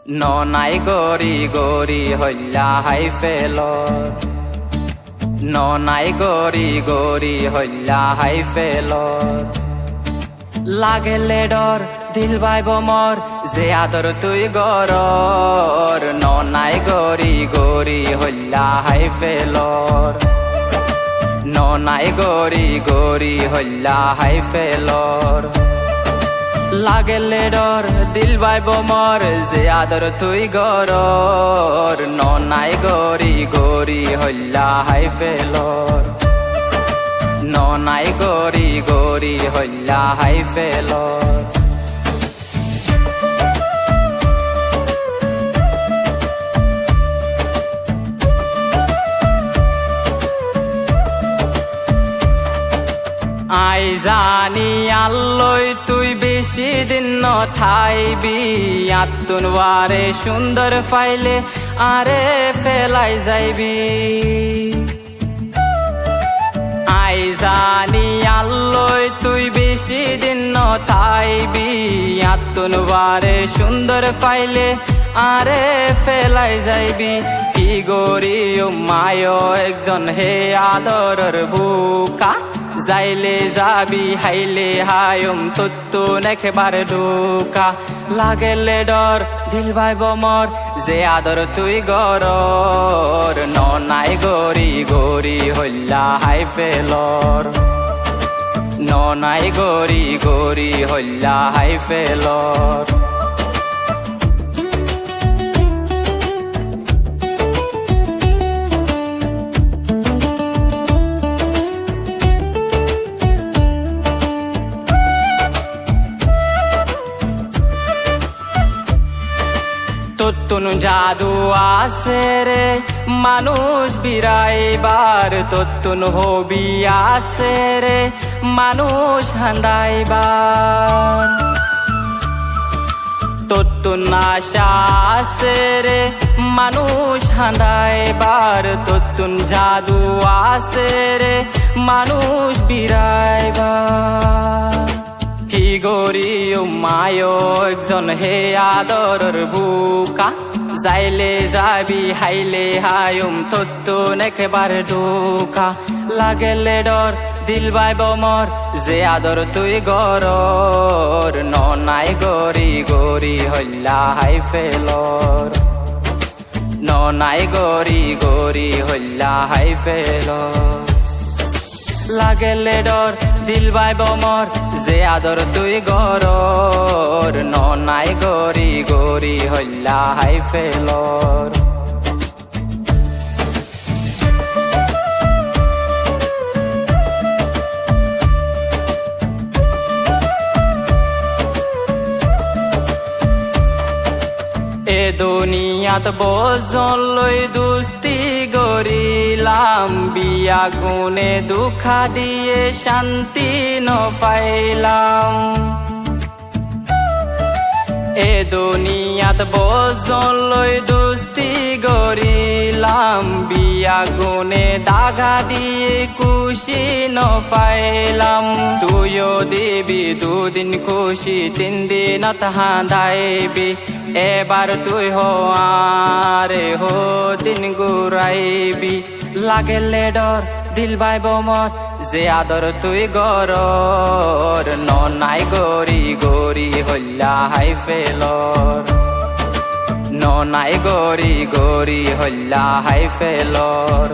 ননাই গরি গরি হল্লা হাই ফেলর, ননাই গরি গরি হল্লা হাই ফেলর। লাগেলে ডর দিল বাইব মর, যে আদর তুই গরর। ননাই গরি গরি হল্লা হাই ফেলর, ননাই গরি গরি হল্লা হাই ফেলর। লাগেলে ডর দিল বাইব মর, যে আদর তুই গরর। ননাই গরি গরি হল্লা হাই ফেলর, ননাই গরি গরি হল্লা হাই ফেলর। আই জানি আল্লই তুই বেশি দিন ন থাইবি, আত্মন বারে সুন্দর ফাইলে আরে ফেলাই যাইবি। আই জানি আল্লই তুই বেশি দিন ন থাইবি, আত্মন বারে সুন্দর ফাইলে আরে ফেলাই যাইবি। কি গরি ও মায় একজন হে আদরর বুকা, যাইলে যাবি হাইলে হায়ম তত্তু নেখেবার ডুকা। লাগেলে ডর দিল বাইব মর, যে আদর তুই গরর। ননাই গরি গরি হল্লা হাই ফেলর, ননাই গরি গরি হল্লা হাই ফেলর। তোত্তুন জাদু আছে রে মানুষ বিরাইবার, তোত্তুন হবি আছে রে মানুষ হান্দাইবার। তোত্তুন আশা আছে রে মানুষ হান্দাইবার, তোত্তুন জাদু আছে রে মানুষ বিরাইবার। কি গরি ও মায় একজন হে আদরর বুকা, যাইলে যাবি হাইলে হায়ুম তত্তু নেখেবার ডুকা। লাগেলে ডর দিল বাইব মর, যে আদর তুই গরর। ননাই গরি গরি হল্লা হাই ফেলর, ননাই গরি গরি হল্লা হাই ফেলর। লাগেলে ডর দিল বাইব মর, যে আদর তুই গরর। ননাই গরি গরি হল্লা হাই ফেলর। এ দুনিয়াত বজন লই দুস্তি গরিলাম, বিয়া গুনে দুঃখা দিয়ে শান্তি ন পাইলাম। এ দুনিয়াত বজন লই দুস্তি গরিলাম, বিয়া গুনে দাগা দিয়ে খুশি ন পাইলাম। তুইও দিবি দুদিন খুশি, 3 দিন হাঁদাইবি। এবার তুই হো আরে হো দিন গুরাইবি। লাগেলে ডর দিল বাইব মর, যে আদর তুই গরর। ননাই গরি গরি হল্লা হাই ফেলর, ননাই গরি গরি হল্লা হাই ফেলর।